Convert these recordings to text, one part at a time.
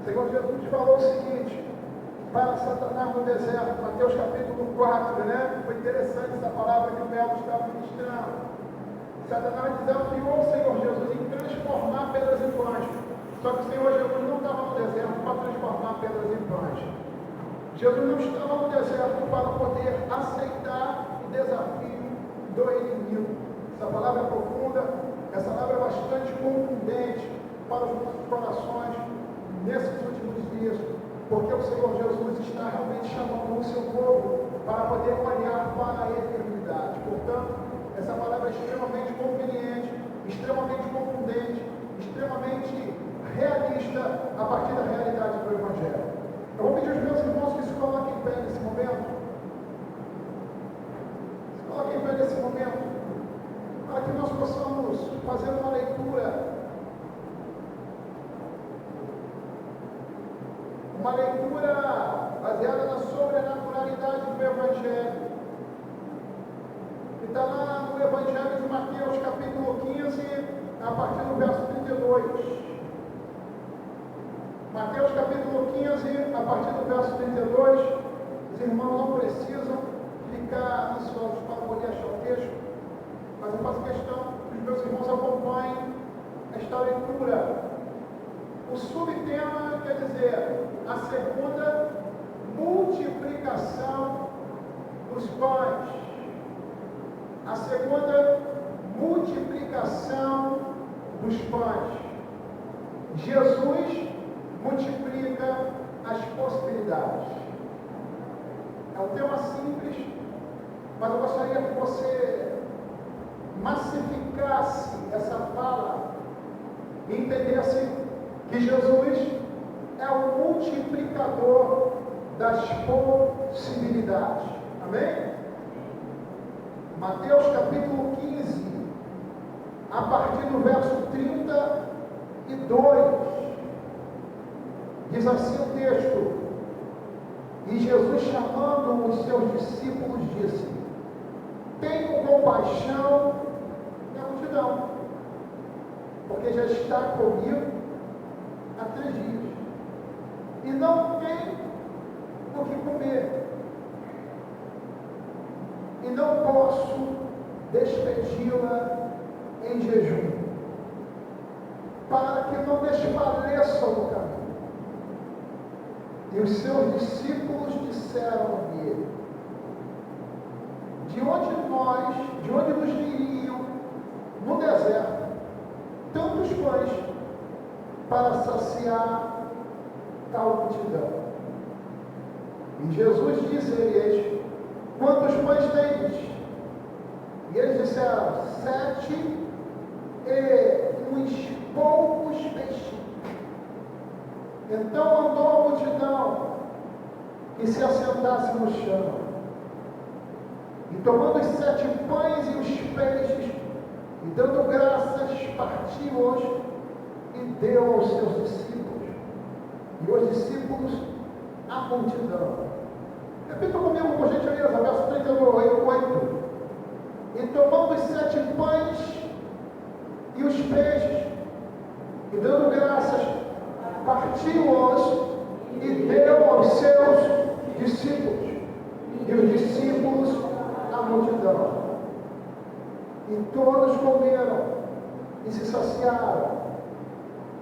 Senhor Jesus falou o seguinte para Satanás no deserto, Mateus capítulo 4, né? Foi interessante essa palavra que o Belo estava ministrando. Satanás desafiou o Senhor Jesus em transformar pedras em pães. Só que o Senhor Jesus não estava no deserto para transformar pedras em pães. Jesus não estava no deserto para poder aceitar o desafio do inimigo. Essa palavra é profunda, essa palavra é bastante contundente para os nossos corações nesses últimos dias, porque o Senhor Jesus está realmente chamando o seu povo para poder olhar para a eternidade. Portanto, essa palavra é extremamente conveniente, extremamente contundente, extremamente realista a partir da realidade do Evangelho. Eu vou pedir aos meus irmãos que se coloquem em pé nesse momento. Se coloquem em pé nesse momento, para que nós possamos fazer uma leitura. Uma leitura baseada na sobrenaturalidade do Evangelho. Que está lá no Evangelho de Mateus, capítulo 15, a partir do verso 32. Mateus, capítulo 15, a partir do verso 32. Os irmãos não precisam ficar ansiosos para poder achar o texto, mas eu faço questão que os meus irmãos acompanhem esta leitura. O subtema quer dizer a segunda multiplicação dos pães. A segunda multiplicação dos pães. Jesus multiplica as possibilidades. É um tema simples, mas eu gostaria que você massificasse essa fala e entendesse que Jesus é o multiplicador das possibilidades. Amém? Mateus capítulo 15, a partir do verso 32, diz assim o texto: e Jesus, chamando os seus discípulos, disse: tenham compaixão da multidão, porque já está comigo há 3 dias, e não tem o que comer, e não posso despedi-la em jejum, para que não desfaleçam no caminho. E os seus discípulos disseram-lhe: de onde nos viriam no deserto tantos pães para saciar tal multidão? E Jesus disse-lhes: quantos pães tendes? E eles disseram: 7 e uns poucos peixes. Então mandou a multidão que se assentasse no chão, e tomando os 7 pães e os peixes, e dando graças, partiu-os e deu aos seus discípulos, e os discípulos à multidão. Repita comigo, por gentileza, verso 38. E tomando os 7 pães e os peixes, e dando graças, partiu-os e deu aos seus discípulos, e os discípulos à multidão. E todos comeram e se saciaram,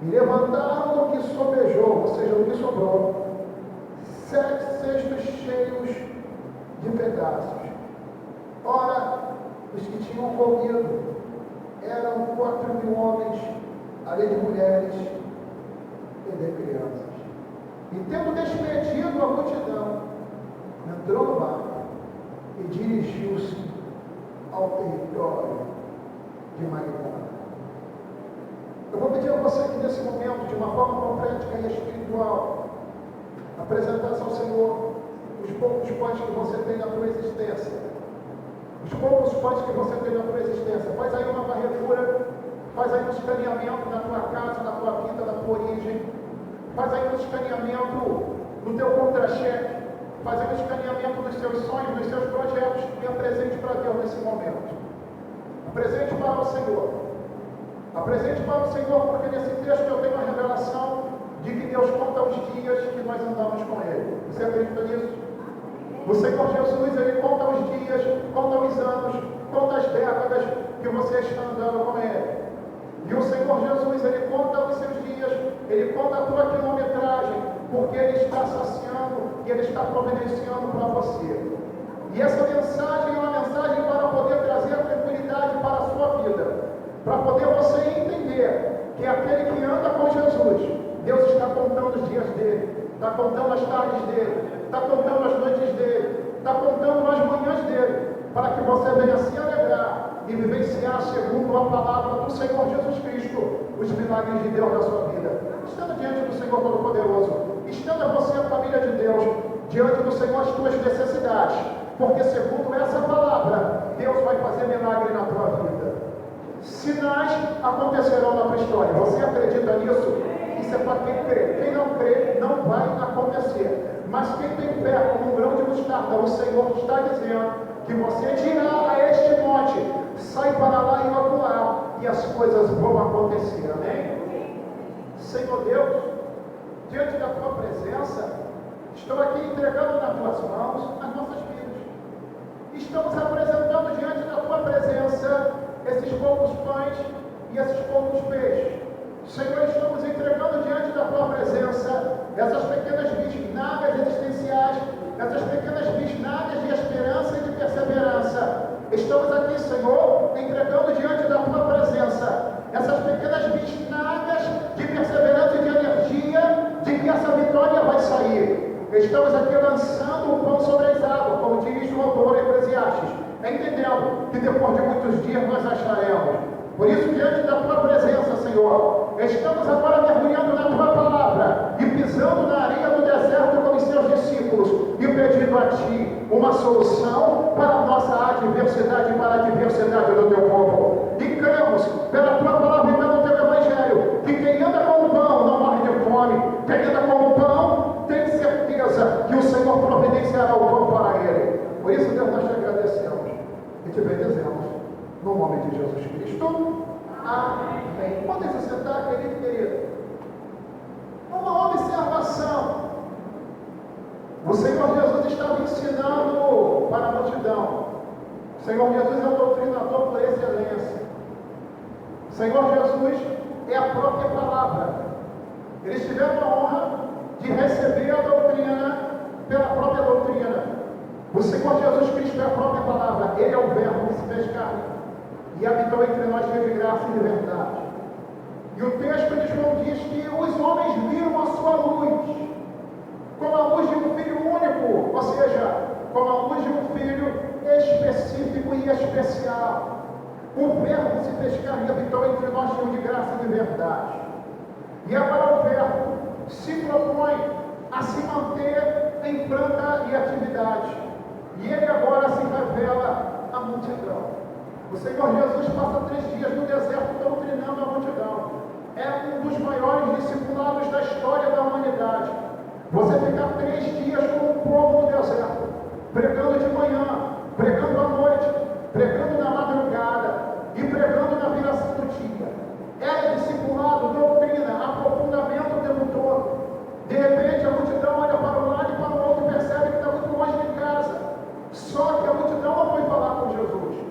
e levantaram do que sobejou, ou seja, do que sobrou, 7 cestos cheios de pedaços. Ora, os que tinham comido eram 4.000 homens, além de mulheres e de crianças. E tendo despedido a multidão, entrou no barco e dirigiu-se ao território de Magdala. Eu vou pedir a você que nesse momento, de uma forma concreta e espiritual, apresentasse ao Senhor os poucos pães que você tem na tua existência. Os poucos pães que você tem na tua existência. Faz aí uma varredura, faz aí um escaneamento na tua casa, na tua vida, na tua origem. Faz aí um escaneamento no teu contra-cheque. Faz aí um escaneamento dos seus sonhos, dos seus projetos. E apresente para Deus nesse momento. Apresente para o Senhor. Apresente para o Senhor, porque nesse texto eu tenho a revelação de que Deus conta os dias que nós andamos com Ele. Você acredita nisso? O Senhor Jesus, Ele conta os dias, conta os anos, conta as décadas que você está andando com Ele. E o Senhor Jesus, Ele conta os seus dias, Ele conta a tua quilometragem, porque Ele está saciando e Ele está providenciando para você. E essa mensagem é uma mensagem para poder trazer tranquilidade para a sua vida, para poder você entender que aquele que anda com Jesus, Deus está contando os dias dele, está contando as tardes dele, está contando as noites dele, está contando as manhãs dele, para que você venha se alegrar e vivenciar, segundo a palavra do Senhor Jesus Cristo, os milagres de Deus na sua vida. Estando diante do Senhor Todo-Poderoso, estenda você, a família de Deus, diante do Senhor as tuas necessidades, porque segundo essa palavra, Deus vai fazer milagre na tua vida. Sinais acontecerão na tua história. Você acredita nisso? Isso é para quem crê. Quem não crê, não vai acontecer. Mas quem tem fé como um grão de mostarda, o Senhor está dizendo que você dirá a este monte: sai para lá e acolá, e as coisas vão acontecer. Amém? Senhor Deus, diante da tua presença, estou aqui entregando nas tuas mãos as nossas vidas. Estamos apresentando diante da tua presença esses poucos pães e esses poucos peixes. Senhor, estamos entregando diante da tua presença essas pequenas bisnagas existenciais, essas pequenas bisnagas de esperança e de perseverança. Estamos aqui, Senhor, entregando diante da tua presença essas pequenas bisnagas de perseverança e de energia, de que essa vitória vai sair. Estamos aqui lançando o pão sobre as águas, como diz o autor Eclesiastes, entendendo que depois de muitos dias nós acharemos. Por isso, diante da tua presença, Senhor, estamos agora mergulhando na tua palavra e pisando na areia do deserto com os seus discípulos e pedindo a ti uma solução para a nossa adversidade e para a adversidade do teu povo. E cremos pela tua palavra e pelo teu evangelho que quem anda com o pão não morre de fome, quem anda com o pão tem certeza que o Senhor providenciará o pão para ele. Por isso, Deus, nós te agradecemos e te bendizemos no nome de Jesus Cristo. Amém. Podem se sentar, querido e querida. Uma observação. O Senhor Jesus estava ensinando para a multidão. O Senhor Jesus é o doutrinador por excelência. O Senhor Jesus é a própria palavra. Eles tiveram a honra de receber a doutrina pela própria doutrina. O Senhor Jesus Cristo é a própria palavra. Ele é o verbo que se fez carne e habitou entre nós cheio de graça e de verdade. E o texto de João diz que os homens viram a sua luz como a luz de um filho único, ou seja, como a luz de um filho específico e especial. O verbo se fez carne e habitou entre nós cheio de graça e de verdade. E agora o verbo se propõe a se manter em planta e atividade. E ele agora se revela à multidão. O Senhor Jesus passa 3 dias no deserto doutrinando a multidão. É um dos maiores discipulados da história da humanidade. Você ficar 3 dias com o povo no deserto, pregando de manhã, pregando à noite, pregando na madrugada e pregando na viração do dia. É discipulado, doutrina, aprofundamento o tempo todo. De repente a multidão olha para um lado e para o outro e percebe que está muito longe de casa. Só que a multidão não foi falar com Jesus.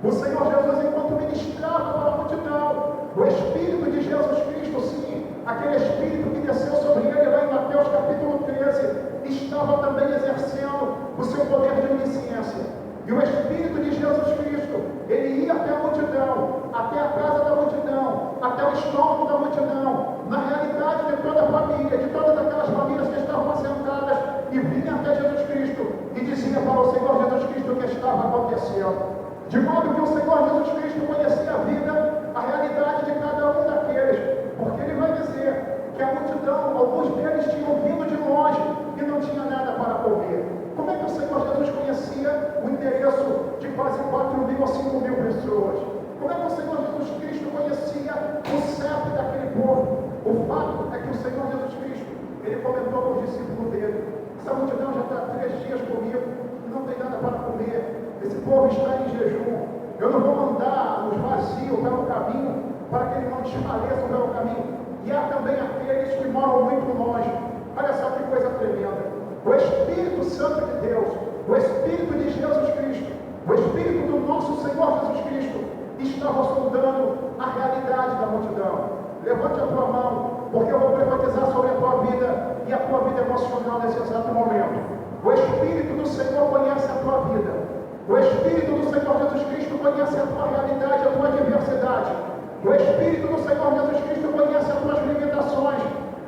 O Senhor Jesus, enquanto ministrava para a multidão, o Espírito de Jesus Cristo, sim, aquele Espírito que desceu sobre ele lá em Mateus capítulo 13, estava também exercendo o seu poder de onisciência. E o Espírito de Jesus Cristo, ele ia até a multidão, até a casa da multidão, até o estômago da multidão, na realidade de toda a família, de todas aquelas famílias que estavam assentadas, e vinha até Jesus Cristo e dizia para o Senhor Jesus Cristo o que estava acontecendo. De modo que o Senhor Jesus Cristo conhecia a vida, a realidade de cada um daqueles, porque ele vai dizer que a multidão, alguns deles tinham vindo de longe e não tinha nada para comer. Como é que o Senhor Jesus conhecia o endereço de quase 4.000 ou 5.000 pessoas? Como é que o Senhor Jesus Cristo conhecia o CEP daquele povo? O fato é que o Senhor Jesus Cristo, ele comentou com os discípulos dele: essa multidão já está 3 dias comigo, não tem nada para comer. Esse povo está em jejum. Eu não vou mandar os vazios pelo caminho para que ele não desfaleça pelo caminho. e há também aqueles que moram muito longe. Olha só que coisa tremenda. O Espírito Santo de Deus, o Espírito de Jesus Cristo, o Espírito do nosso Senhor Jesus Cristo, estava sondando a realidade da multidão. Levante a tua mão, porque eu vou profetizar sobre a tua vida e a tua vida emocional nesse exato momento. O Espírito do Senhor conhece a tua vida. O Espírito do Senhor Jesus Cristo conhece a tua realidade, a tua diversidade. O Espírito do Senhor Jesus Cristo conhece as tuas limitações.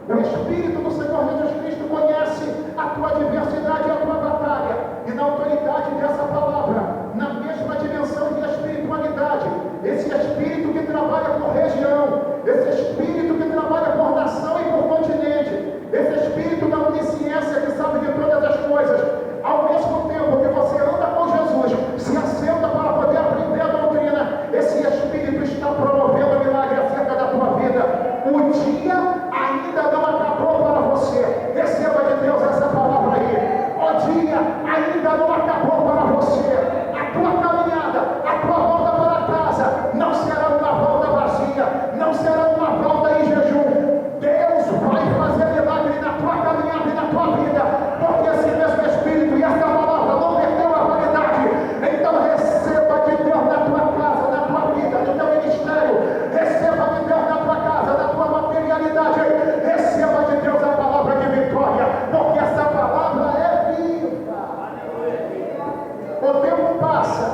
O Espírito do Senhor Jesus Cristo conhece a tua diversidade e a tua batalha. E na autoridade dessa palavra, na mesma dimensão de espiritualidade, esse Espírito que trabalha por região, esse Espírito que trabalha por nação e por continente, esse Espírito da onisciência que sabe de todas as coisas, ao mesmo tempo que você anda com Jesus, se assenta para poder aprender a doutrina, esse Espírito está promovendo milagre acerca da tua vida. O dia ainda não acabou para você. Receba de Deus essa palavra aí. O dia ainda não acabou para você. A tua caminhada, a tua volta para casa, não será uma volta vazia, não será uma volta em jejum. Deus vai fazer milagre na tua caminhada e na tua vida, porque esse mesmo Espírito e essa palavra não perdeu a validade. Então receba de Deus na tua casa, na tua vida, no teu ministério. Receba de Deus na tua casa, na tua materialidade. Receba de Deus a palavra de vitória, porque essa palavra é viva. O tempo passa,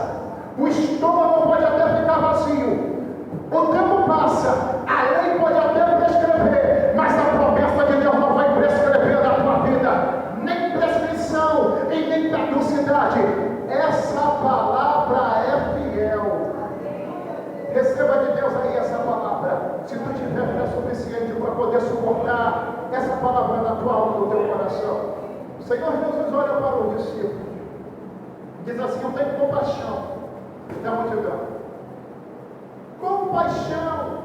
o estômago pode até ficar vazio, o tempo passa, a lei pode até prescrever, mas a promessa de Deus não vai prescrever na tua vida, nem prescrição e nem caducidade. Essa palavra é fiel. Receba de Deus aí essa palavra. Se tu tiver fé suficiente para poder suportar essa palavra na tua alma, no teu coração. O Senhor Jesus olha para o discípulo, diz assim: eu tenho compaixão da multidão. Compaixão.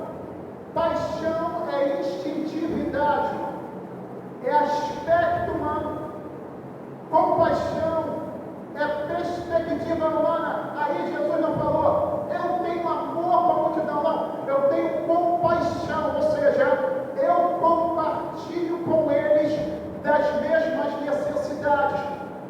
Paixão é instintividade, é aspecto humano. Compaixão é perspectiva humana. Aí Jesus não falou, eu tenho amor com a multidão, não. Eu tenho compaixão, ou seja, eu compartilho com eles das mesmas necessidades.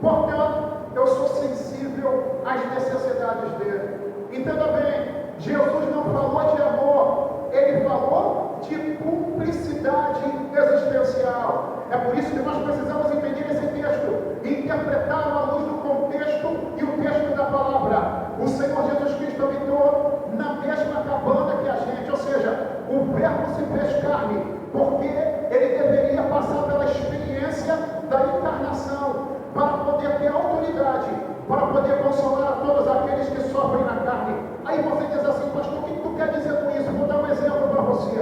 Portanto, eu sou sensível às necessidades dele. Entenda bem, Jesus não falou de amor, ele falou de cumplicidade existencial. É por isso que nós precisamos entender esse texto, interpretá-lo à luz do contexto e o texto da palavra. O Senhor Jesus Cristo habitou na mesma cabana que a gente, ou seja, o verbo se fez carne, porque ele deveria passar pela experiência da encarnação, para poder ter autoridade, para poder consolar a todos aqueles que sofrem na carne. Aí você diz assim: pastor, o que tu quer dizer com isso? Vou dar um exemplo para você.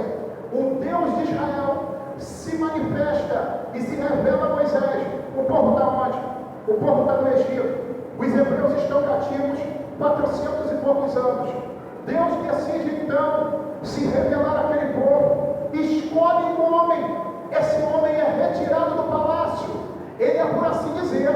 O Deus de Israel se manifesta e se revela a Moisés. O povo está onde? O povo está no Egito. Os hebreus estão cativos 400 e poucos anos. Deus decide então se revelar àquele povo. Escolhe um homem. Esse homem é retirado do palácio. Ele é, por assim dizer,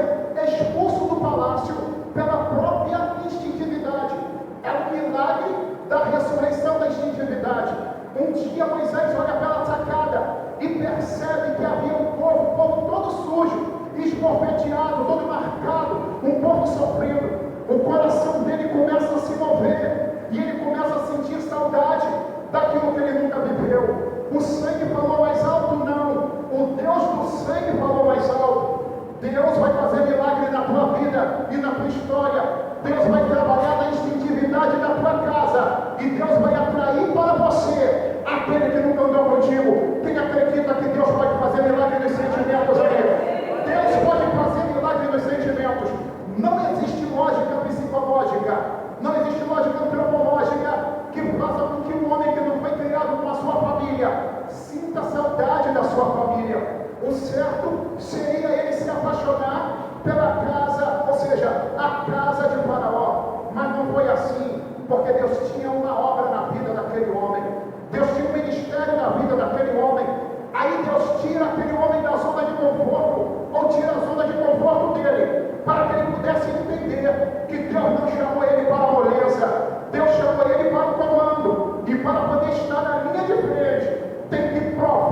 expulso do palácio pela própria instintividade. É o milagre da ressurreição da instintividade. Um dia Moisés olha pela sacada e percebe que havia um povo todo sujo, esbofeteado, todo marcado, um povo sofrendo. O coração dele começa a se mover e ele começa a sentir saudade daquilo que ele nunca viveu. O sangue falou mais alto? Não. O Deus do sangue falou mais alto. Deus vai fazer milagre na tua vida e na tua história. Deus vai trabalhar na instintividade da tua casa. E Deus vai atrair para você aquele que nunca andou contigo. Quem acredita que Deus pode fazer milagre nos sentimentos aí? Deus pode fazer milagre nos sentimentos. Não existe lógica psicológica, não existe lógica antropológica que faça com que um homem que não foi criado com a sua família sinta saudade da sua família. O certo seria ele se apaixonar pela casa, ou seja, a casa de Faraó. Mas não foi assim, porque Deus tinha uma obra na vida daquele homem. Deus tinha um ministério na vida daquele homem. Aí Deus tira aquele homem da zona de conforto, ou tira a zona de conforto dele, para que ele pudesse entender que Deus não chamou ele para a moleza, Deus chamou ele para o comando. E para poder estar na linha de frente, tem que provar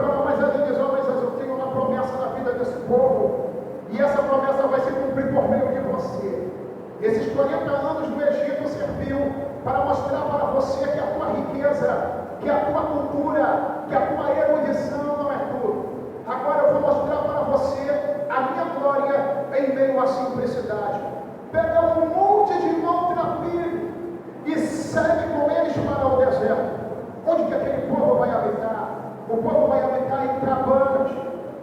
para Moisés e diz: ó Moisés, eu tenho uma promessa na vida desse povo, e essa promessa vai se cumprir por meio de você. Esses 40 anos no Egito serviu para mostrar para você que a tua riqueza, que a tua cultura, que a tua erudição não é tudo. Agora eu vou mostrar para você a minha glória em meio à simplicidade. Pega um monte de mão tranquilo e segue com eles para o deserto. Onde que aquele povo vai habitar? O povo vai habitar em cabanas.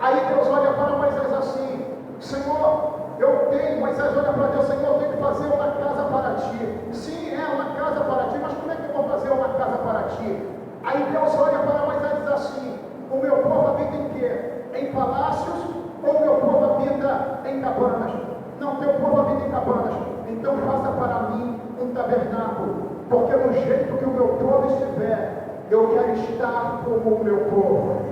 Aí Deus olha para Moisés assim: Senhor, eu tenho. Moisés olha para Deus: Senhor, eu tenho que fazer uma casa para ti. Sim, é uma casa para ti, mas como é que eu vou fazer uma casa para ti? Aí Deus olha para Moisés e diz assim: o meu povo habita em quê? Em palácios, ou o meu povo habita em cabanas? Não, teu povo habita em cabanas. Então faça para mim um tabernáculo, porque no jeito que o meu povo estiver, eu quero estar como o meu povo.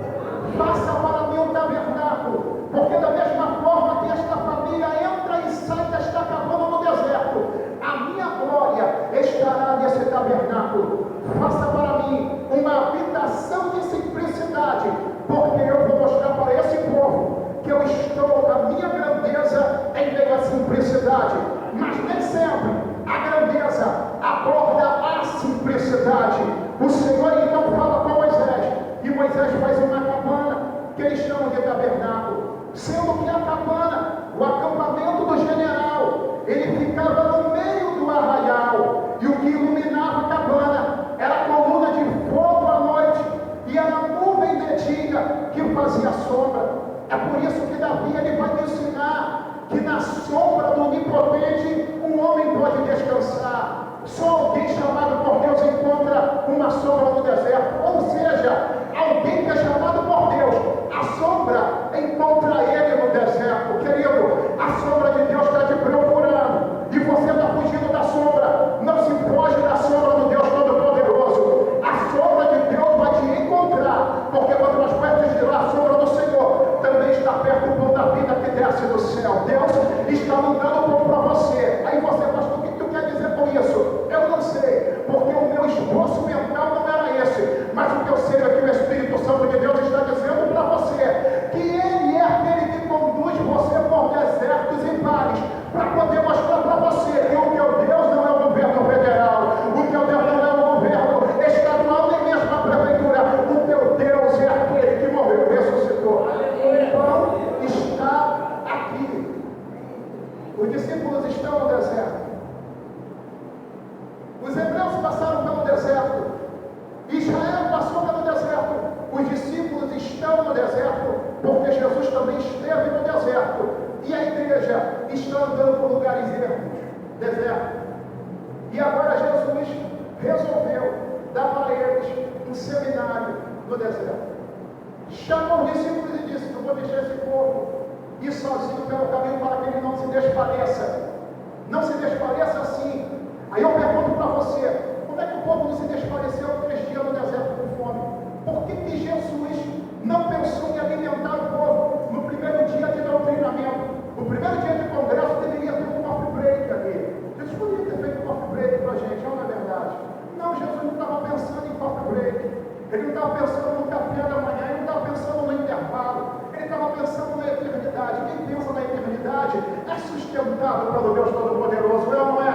Faça para mim um tabernáculo, porque da mesma forma que esta família entra e sai desta cabana no deserto, a minha glória estará nesse tabernáculo. Faça para mim uma habitação de simplicidade, porque eu vou mostrar para esse povo que eu estou na minha grandeza em meio à simplicidade. Mas nem sempre a grandeza aborda a simplicidade. O Senhor então fala com Moisés, e Moisés faz uma cabana que eles chamam de tabernáculo, sendo que a cabana, o acampamento do general, ele ficava no meio do arraial, e o que iluminava a cabana era a coluna de fogo à noite e a nuvem de dia que fazia sombra. É por isso que Davi ele vai ensinar que na sombra do Onipotente um homem pode descansar. Só alguém chamado por Deus encontra uma sombra no deserto. Ou seja, alguém que é chamado por Deus, a sombra encontra ele no deserto. Querido, a sombra de Deus está te procurando e você está fugindo da sombra. Não se foge da sombra do Deus Todo-Poderoso. A sombra de Deus vai te encontrar, porque quando nós perto a sombra do Senhor, também está perto o pão da vida que desce do céu. Deus está mandando o pão para você. Aí você, pastor, o que tu quer dizer com isso? Eu não sei, porque o meu esforço mental não era esse, mas o que eu sei é que o Espírito Santo de Deus está dizendo para você que Ele é aquele que conduz você por desertos e vales, para poder mostrar para você que o teu Deus não é o governo federal, o teu Deus não é o governo estadual, nem mesmo a prefeitura. O teu Deus é aquele que morreu e ressuscitou. O pão está aqui. Os discípulos estão no deserto. Os hebreus passaram pelo deserto. Israel passou pelo deserto. Os discípulos estão no deserto, porque Jesus também esteve no deserto. E a igreja está andando por lugares ermos, deserto. E agora Jesus resolveu dar para eles um seminário no deserto. Chamou os discípulos e disse: eu vou deixar esse povo ir sozinho pelo caminho para que ele não se desfaleça. Não se desfaleça assim. Aí eu pergunto para você: como é que o povo não se desfaleceu 3 dias no deserto com fome? Por que Jesus não pensou em alimentar o povo no primeiro dia de doutrinamento? No primeiro dia de congresso deveria ter um coffee break ali. Jesus poderia ter feito um coffee break para a gente, não é verdade? Não, Jesus não estava pensando em coffee break. Ele não estava pensando no café da manhã, ele não estava pensando no intervalo, ele estava pensando na eternidade. Quem pensa na eternidade é sustentado pelo Deus Todo-Poderoso, é ou não é?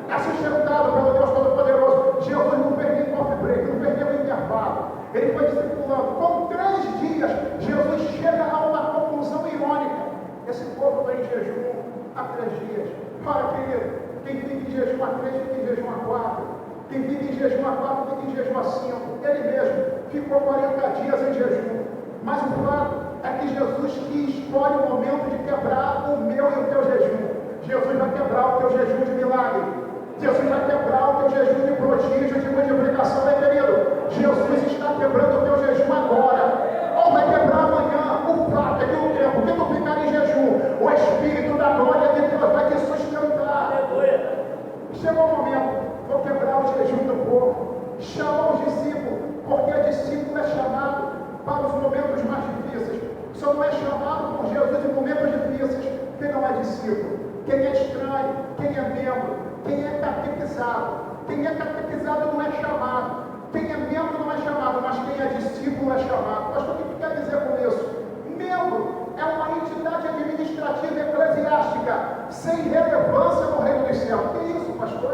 É sustentado pelo Deus Todo-Poderoso. Jesus não perdeu o coffee break, não perdeu o intervalo. Ele foi discipulando. Com 3 dias, Jesus chega a uma conclusão irônica: esse povo está em jejum há 3 dias. Para, querido, quem vive em jejum há 3, fica em jejum há 4. Quem vive em jejum há 4, fica em jejum há 5. Ele mesmo ficou 40 dias em jejum. Mas o fato é que Jesus que escolhe o momento de quebrar o meu e o teu jejum. Jesus vai quebrar o teu jejum de milagre. Jesus vai quebrar o teu jejum de prodígio, de multiplicação, né, querido? Jesus está quebrando o teu jejum agora. Ou vai quebrar amanhã. O fato é que o tempo que tu ficar em jejum, o Espírito da glória de Deus vai te sustentar. Chegou o momento, vou quebrar o jejum do povo. Chamou os discípulos, porque discípulo é chamado para os momentos mais difíceis. Só não é chamado por Jesus em momentos difíceis quem não é discípulo, quem é estranho, quem é membro, quem é catequizado. Quem é catequizado não é chamado, quem é membro não é chamado, mas quem é discípulo é chamado. Pastor, o que quer dizer com isso? Membro é uma entidade administrativa eclesiástica sem relevância no reino dos céus. Que isso, pastor?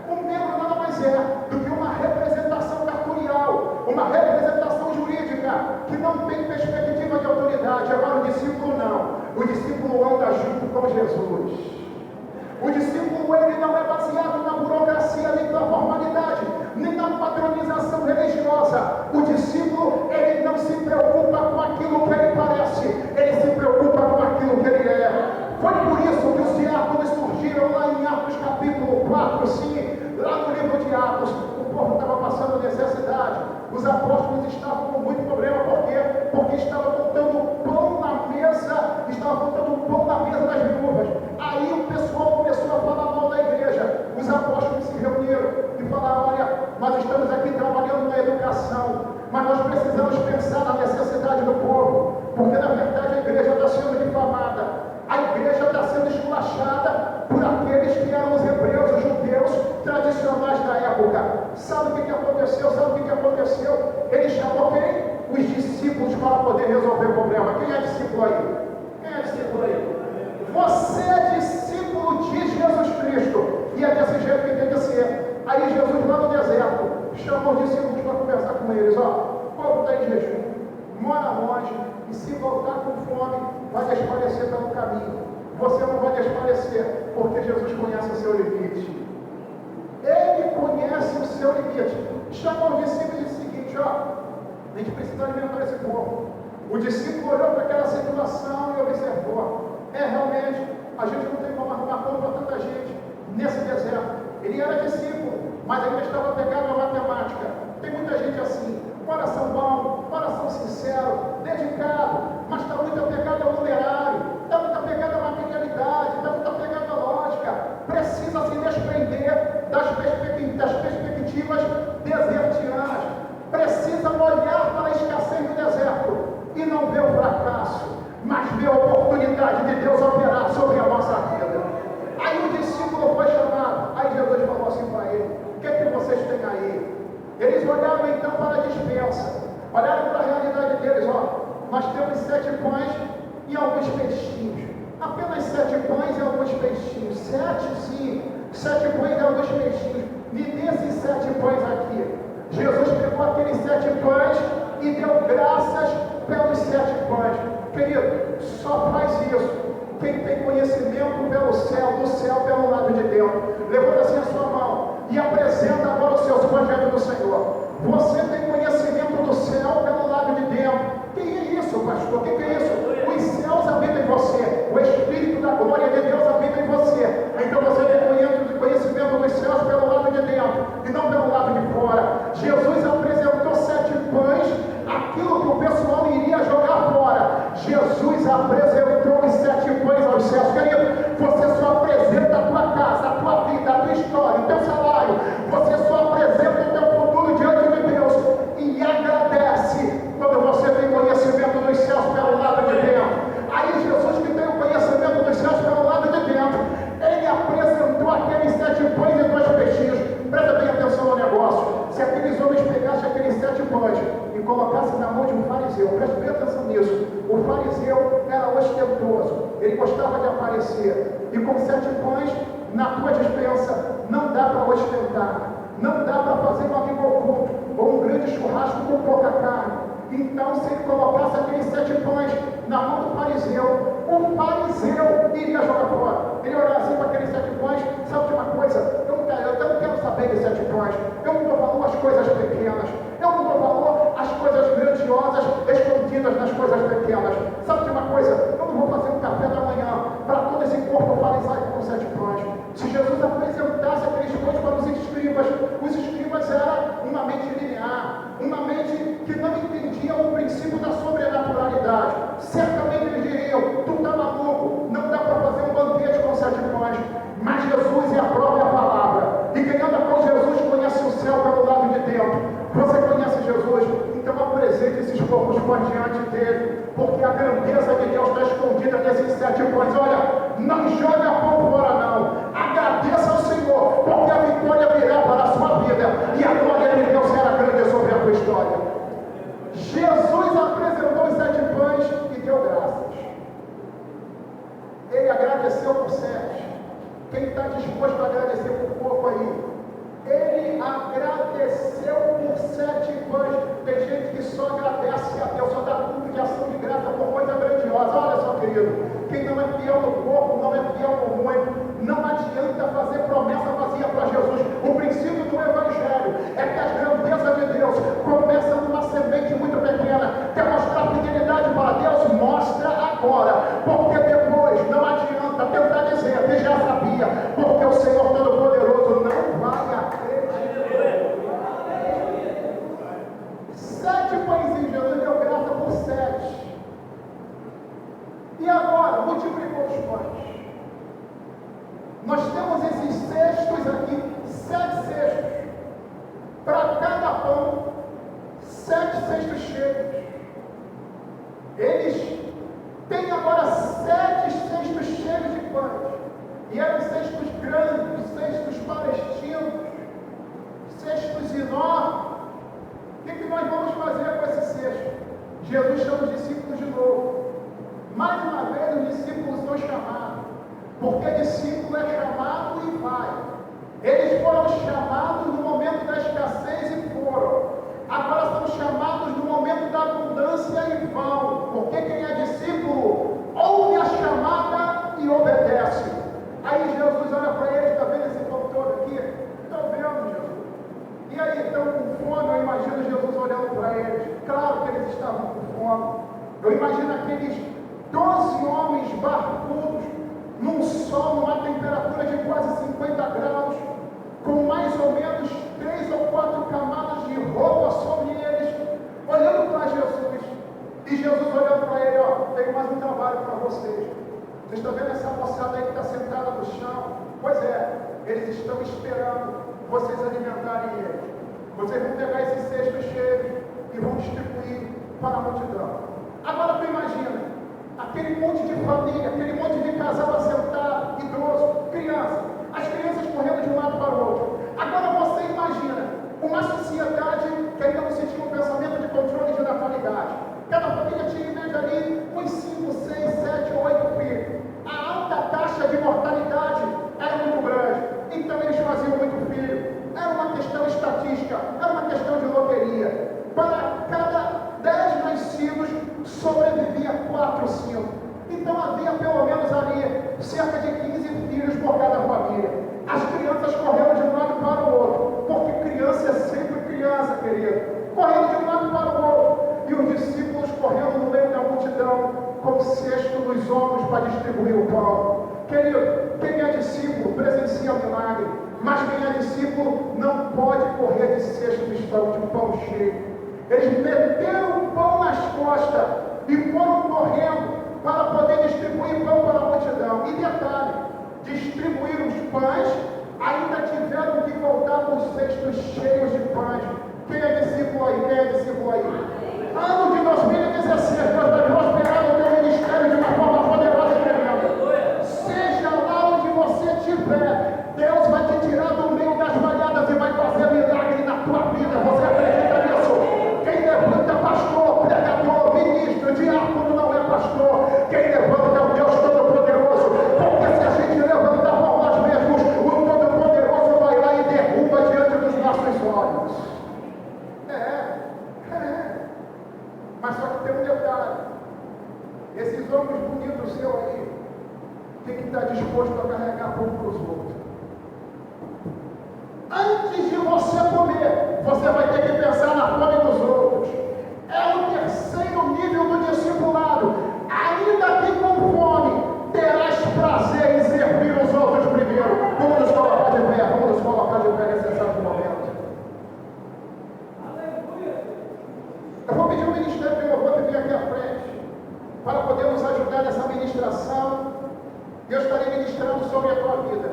Um membro nada mais é do que uma representação cartorial, uma representação jurídica que não tem perspectiva de autoridade. Agora o discípulo não. O discípulo anda junto com Jesus. O discípulo, ele não é baseado na burocracia, nem na formalidade, nem na padronização religiosa. O discípulo, ele não se preocupa com aquilo que ele parece, ele se preocupa com aquilo que ele é. Foi por isso que os diáconos surgiram lá em Atos capítulo 4, sim, lá no livro de Atos. O povo estava passando necessidade, os apóstolos estavam com muito problema. Por quê? Porque estavam botando pão na mesa, das viúvas. Aí o pessoal começou a falar mal da igreja. Os apóstolos se reuniram e falaram: olha, nós estamos aqui trabalhando na educação, mas nós precisamos pensar na necessidade do povo, porque na verdade a igreja está sendo difamada, a igreja está sendo esculachada por aqueles que eram os hebreus, os judeus tradicionais da época. Sabe o que aconteceu? Ele chamou quem? Os discípulos, para poder resolver o problema. Quem é discípulo aí? Você é discípulo de Jesus Cristo, e é desse jeito que tem que ser. Aí Jesus, lá no deserto, chamou os discípulos para conversar com eles. O povo está em jejum, mora longe, e se voltar com fome, vai desfalecer pelo caminho. Você não vai desfalecer, porque Jesus conhece o seu limite. Ele conhece o seu limite. Chamou os discípulos e disse o seguinte: a gente precisa alimentar esse povo. O discípulo olhou para aquela situação e observou: realmente, a gente não tem como arrumar pão para tanta gente nesse deserto. Ele era discípulo, mas ainda estava pegado a matemática. Tem muita gente assim, coração bom, coração sincero, dedicado, mas está muito apegado ao numerário, está muito apegado à materialidade, está muito apegado à lógica. Precisa se desprender das perspectivas desertianas. Precisa olhar para a escassez do deserto e não ver o fracasso, mas ver a oportunidade de Deus operar sobre a nossa vida. Aí o discípulo foi chamado. Aí Jesus falou assim para ele: o que é que vocês têm aí? Eles olharam então para a dispensa, olharam para a realidade deles. Nós temos 7 pães e alguns peixinhos. Apenas 7 pães e alguns peixinhos. 7 pães e alguns peixinhos. Me dê esses 7 pães aqui. Jesus pegou aqueles 7 pães e deu graças pelos 7 pães. Querido, só faz isso quem tem conhecimento pelo céu, do céu pelo lado de dentro. Levanta assim a sua mão e apresenta agora os seus pães diante do Senhor. Você tem conhecimento do céu pelo lado de dentro. Que é isso, pastor? O que é isso? Os céus habitam em você, o Espírito da glória de Deus habita em você. Então você tem conhecimento dos céus pelo lado de dentro e não pelo lado de fora. Jesus apresentou 7 pães, aquilo que o pessoal iria jogar fora. Jesus apresentou os 7 pães aos céus. Querido, você só apresenta a tua casa, a tua vida, a tua história, o teu salário. Você só apresenta o teu futuro diante de Deus e agradece quando você tem conhecimento dos céus pelo lado de dentro. Aí Jesus, que tem o conhecimento dos céus pelo lado de dentro, ele apresentou aqueles 7 pães e 2 peixinhos. Presta bem atenção no negócio. Se aqueles homens pegassem aqueles 7 pães e colocassem na mão de um fariseu, presta bem atenção nisso. O fariseu era ostentoso, ele gostava de aparecer. E com 7 pães na tua dispensa, não dá para ostentar, não dá para fazer um amigo oculto ou um grande churrasco com pouca carne. Então, se ele colocasse aqueles 7 pães na mão do fariseu, o fariseu iria jogar fora. Ele olhava assim para aqueles 7 pães: sabe de uma coisa? Eu não quero saber de 7 pães. Eu não dou valor às coisas pequenas. Eu não dou valor às coisas grandiosas escondidas nas coisas pequenas. Sabe de uma coisa? Eu não vou fazer um café da manhã para todo esse corpo farisaico com 7 pães. Se Jesus apresentasse aqueles pães para os escribas eram uma mente linear, uma mente que não entendia o princípio da sobrenaturalidade. Certamente eles diriam: tu está maluco, não dá para fazer um banquete com 7 pães. Mas Jesus é a própria palavra, e quem anda com Jesus conhece o céu pelo lado de dentro. Você conhece Jesus? Então apresente esses poucos pães diante dele, porque a grandeza de Deus está escondida nesses 7 pães. Olha, não jogue a pão fora não, agradeça ao Senhor, porque a vitória virá para a sua vida, e a glória de Deus será grande sobre a tua história. Jesus apresentou agradeceu por 7. Quem está disposto a agradecer por pouco aí? Ele agradeceu por 7 pães. Tem gente que só agradece a Deus, só dá culto de ação de graça por coisa grandiosa. Olha só, querido, quem não é fiel no corpo, não é fiel no muito. Não adianta fazer promessa vazia para Jesus. O princípio do Evangelho é que as grandezas de Deus começam numa semente muito pequena. Quer mostrar fidelidade para Deus? Mostra agora, porque depois não adianta tentar dizer que já sabia, porque o Senhor Todo-Poderoso não vai acreditar. 7 pãezinhos, Jesus deu graça por 7. E agora, multiplicou os pães. Nós temos esses cestos aqui, 7 cestos. Para cada pão, 7 cestos cheios. Eles têm agora 7 cestos cheios de pães. E eram cestos grandes, cestos palestinos, cestos enormes. O que nós vamos fazer com esse cesto? Jesus chama os discípulos de novo. Mais uma vez os discípulos são chamados, porque discípulo é chamado e vai. Eles foram chamados no momento da escassez e foram. Agora são chamados no momento da abundância e vão. Porque quem é discípulo ouve a chamada e obedece. Aí Jesus olha para eles, está vendo esse povo todo aqui? Estou vendo, Jesus. E aí, estão com fome? Eu imagino Jesus olhando para eles. Claro que eles estavam com fome. Eu imagino aqueles 12 homens barbudos, num sol, numa temperatura de quase 50 graus, com mais ou menos 3 ou 4 camadas de roupa sobre eles, olhando para Jesus. E Jesus olhando para ele, ó, tenho mais um trabalho para vocês. Vocês estão vendo essa moçada aí que está sentada no chão? Pois é, eles estão esperando vocês alimentarem eles. Vocês vão pegar esses cestos cheios e vão distribuir para a multidão. Agora tu imagina, aquele monte de família, aquele monte de casal assentado, idoso, criança, as crianças correndo de um lado para o outro. Agora você imagina uma sociedade que ainda não se tinha um pensamento de controle de natalidade. Cada família tinha em média ali uns 5, 6, 7 ou 8 filhos. A alta taxa de mortalidade era muito grande, então eles faziam muito filho. Era uma questão estatística, era uma questão de loteria. Para cada 10 nascidos, sobrevivia 4 ou 5. Então havia pelo menos ali cerca de 15 filhos por cada família. As crianças correndo de um lado para o outro, porque criança é sempre criança, querido. Correndo de um lado para o outro. E os discípulos correndo no meio da multidão, com o cesto nos ombros para distribuir o pão. Querido, quem é discípulo presencia o milagre, mas quem é discípulo não pode correr de cesto de pão cheio. Eles meteram o pão nas costas e foram correndo para poder distribuir pão para a multidão. E detalhe, distribuíram os pães, ainda tiveram que voltar com os cestos cheios de pães. Quem é discípulo aí? Quem é discípulo aí? Ano de 2016, Deus vai prosperar o teu ministério de uma forma poderosa e tremenda. Seja lá onde você estiver, Deus vai te tirar do meio das malhadas e vai fazer milagre na tua vida. Você acredita nisso? Quem levanta pastor, pregador, ministro, diácono não é pastor. Quem levanta é o Deus Todo-Poderoso. Porque se a gente levantar por nós mesmos, o Todo-Poderoso vai lá e derruba diante dos nossos olhos. Mas só que tem um detalhe. Esses homens bonitos seu aí, tem que estar disposto a carregar pão para os outros. Antes de você comer, você vai ter que pensar na fome dos outros. É o terceiro nível do discipulado. Ainda que com fome, terás prazer em servir os outros primeiro. Vamos nos colocar de pé, vamos nos colocar de pé nesse exato momento. Eu vou pedir o Ministério de Louvor vir aqui à frente, para poder nos ajudar nessa ministração. E eu estarei ministrando sobre a tua vida.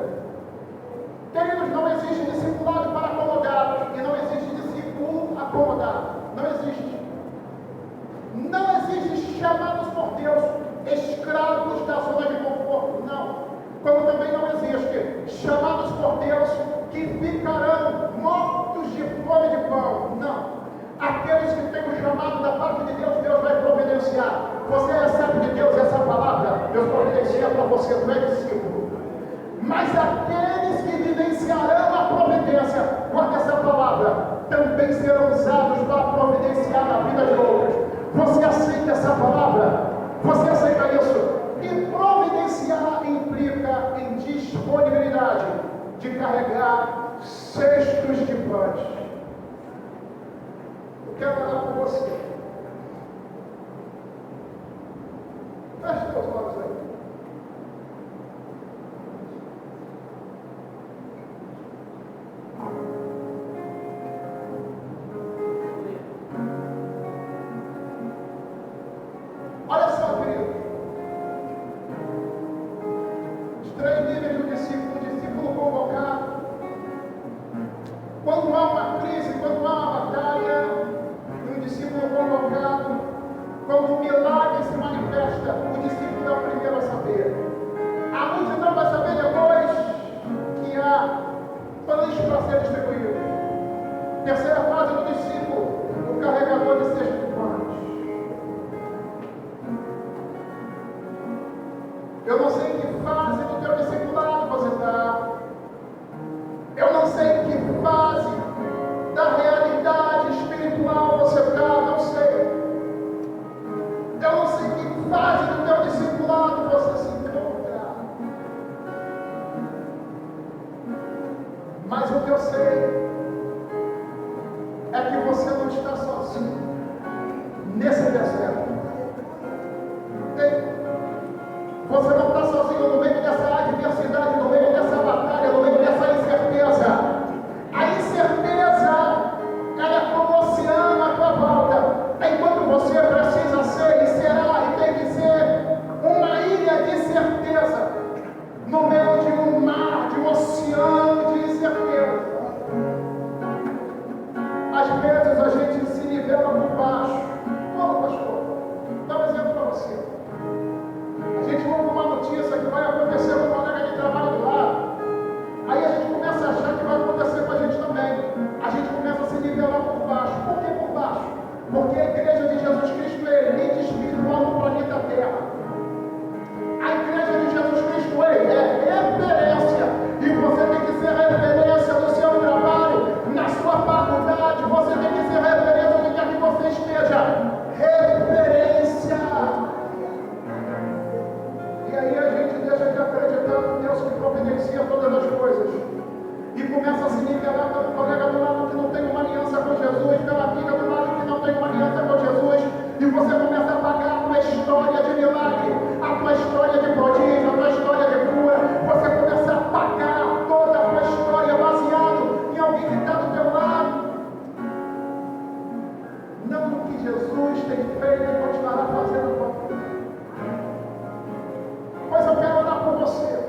Queridos, não existe discipulado para acomodados, e não existe discípulo acomodado. Não existe. Não existe chamados por Deus, escravos da zona de conforto. Não. Como também não existe chamados por Deus que ficarão mortos de fome de pão. Não. Aqueles que têm o chamado da parte de Deus, Deus vai providenciar. Você recebe de Deus essa palavra, Deus providencia para você, tu é discípulo. pães. Eu quero orar por você. Feche teus olhos aí. Olha só, querido. Os 3 níveis do discípulo. O discípulo convocado. Quando há uma crise, quando há uma batalha, um discípulo convocado, quando o milagre se manifesta, o discípulo é o primeiro a saber. A multidão vai saber depois que há pães para ser distribuídos. Terceira fase do discípulo, o carregador de cestos de pães. Eu não sei em que fase do teu discipulado você está. Eu não sei em que fase da realidade espiritual você está. Não sei. Eu não sei em que fase do teu discipulado você se encontra. Mas o que eu sei é que você não está sozinho nesse deserto. Você não está sozinho no meio dessa adversidade, no meio dessa batalha, no meio dessa incerteza. A incerteza, ela é como um oceano à tua volta. Enquanto você precisa ser e será e tem que ser uma ilha de certeza, no meio de um mar, de um oceano de incerteza. Às vezes a gente se nivela por baixo. Como, pastor? Dá um exemplo para você. A gente ouve uma notícia que vai acontecer com um colega de trabalho do lado. Aí a gente começa a achar que vai acontecer com a gente também. A gente começa a se nivelar por baixo. Por que por baixo? Porque a igreja de Jesus Cristo é elite espiritual no planeta Terra. A igreja de Jesus Cristo é referência. E você tem que ser referência no seu trabalho, na sua faculdade. Você tem que ser referência onde quer que você esteja. Referência. E aí a gente deixa de acreditar no Deus que providencia todas as coisas. E começa a se nivelar pelo colega do lado que não tem uma aliança com Jesus, pela amiga do lado que não tem uma aliança com Jesus. E você começa a pagar a tua história de milagre, a tua história de prodígio, a tua história de cura. Você começa a pagar toda a tua história baseado em alguém que está do teu lado. Não no que Jesus tem feito e continuará fazendo com a tua vida. Mas eu quero orar por você.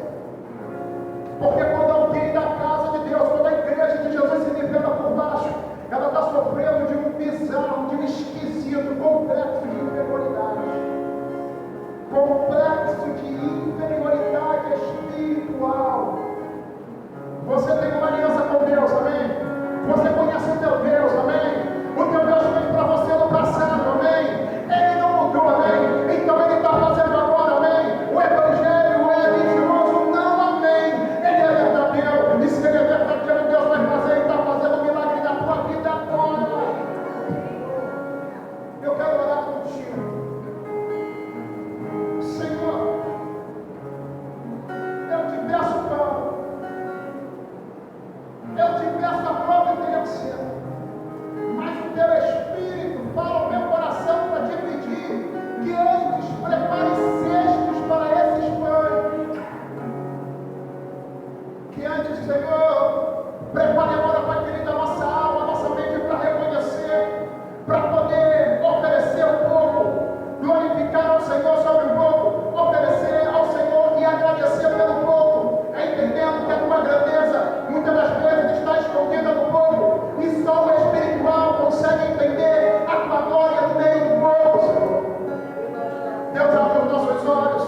Porque quando alguém da casa de Deus, quando a igreja de Jesus se nivela por baixo, ela está sofrendo de um bizarro, de um esquisito, complexo de inferioridade. Complexo de inferioridade espiritual. Você tem uma aliança com Deus, amém? Você conhece o teu Deus, amém? O teu Deus fez para você no passado, amém? Ele não mudou, amém? Então ele está fazendo agora, amém? O Evangelho é mentiroso, não, amém? Ele é verdadeiro. E se ele é verdadeiro, Deus vai fazer e está fazendo um milagre na tua vida agora. Eu quero orar contigo. Senhor, eu te peço pão. Eu te peço a providência. Mas o teu Espírito fala ao meu coração para te pedir que antes prepare cestos para esses pães. Que antes, Senhor, prepare agora para adquirir a nossa alma, a nossa mente para reconhecer, para poder oferecer um pouco, glorificar ao Senhor sobre um pouco, oferecer ao Senhor e agradecer pelo pouco, entendendo que a tua grandeza muitas das vezes está escondida no pouco, e só o espiritual consegue entender a tua glória no meio do pouco, Senhor. Deus, abre os nossos olhos,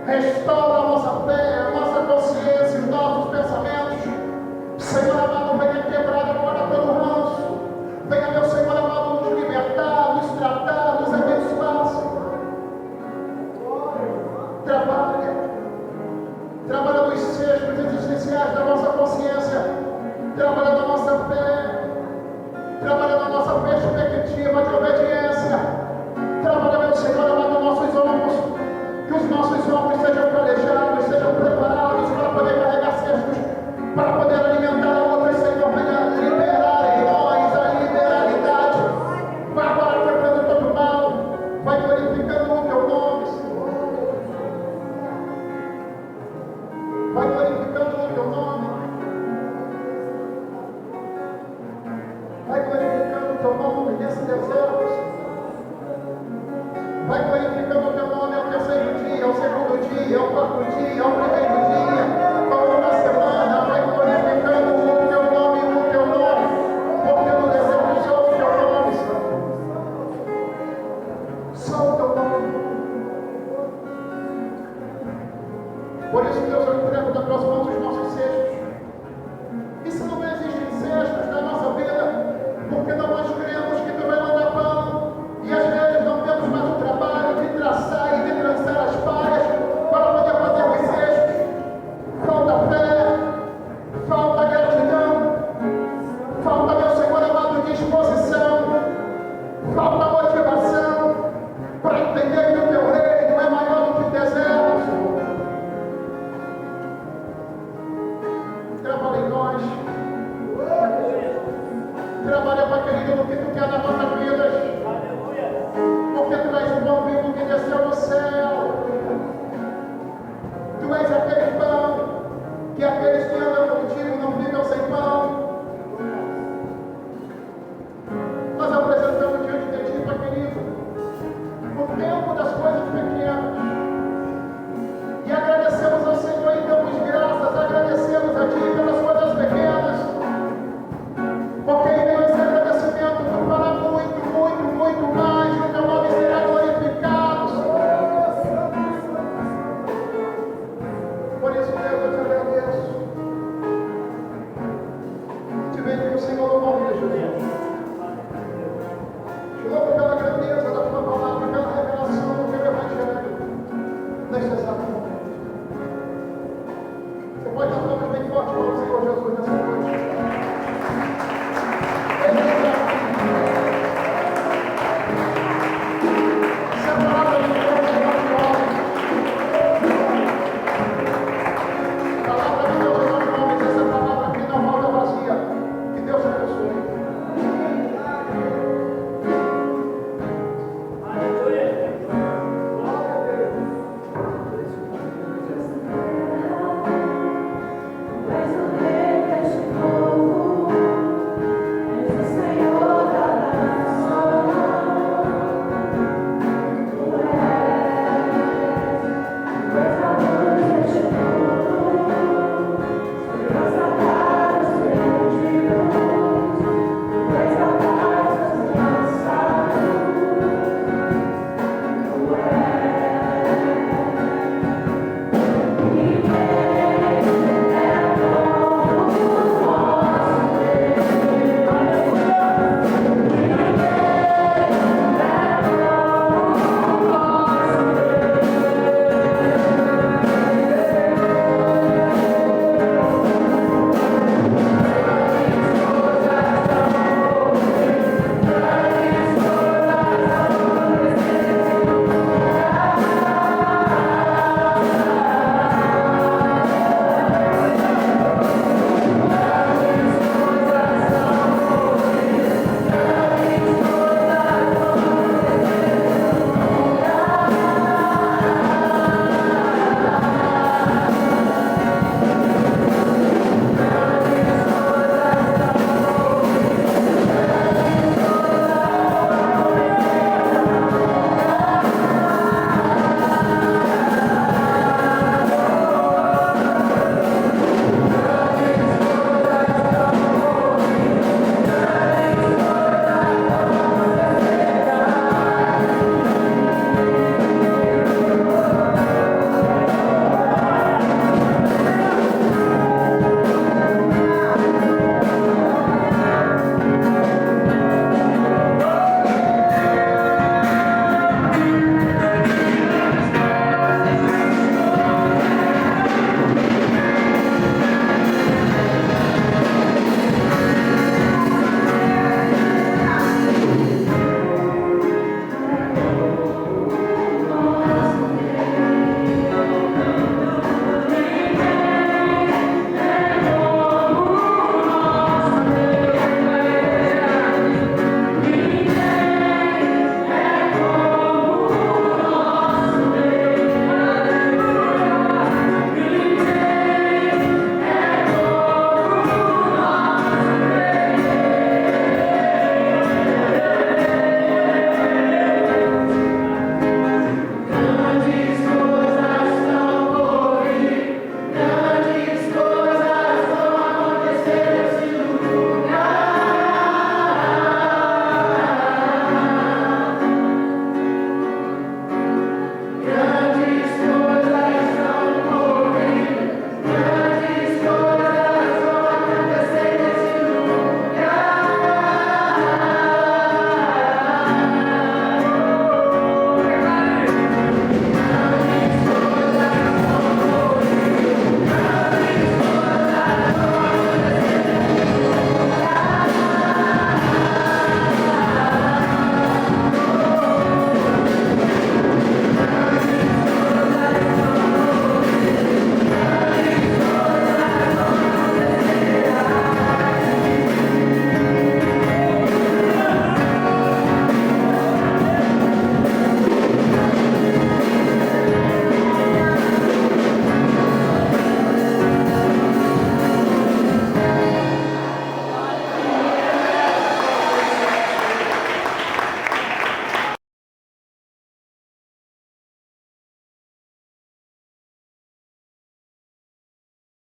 restaura a nossa fé, a nossa consciência, os nossos pensamentos. Senhor amado, venha quebrar agora todo o ranço. Venha, meu Senhor amado, nos libertar, nos tratar, nos abençoar, Senhor. Trabalha nos cestos existenciais da nossa consciência. Trabalha na nossa fé. Trabalha na nossa perspectiva de obediência. Trabalha, meu Senhor amado, nossos ombros. Que os nossos ombros sejam calejados, sejam preparados para poder carregar cestos, para poder alimentar a outra das coisas pequenas.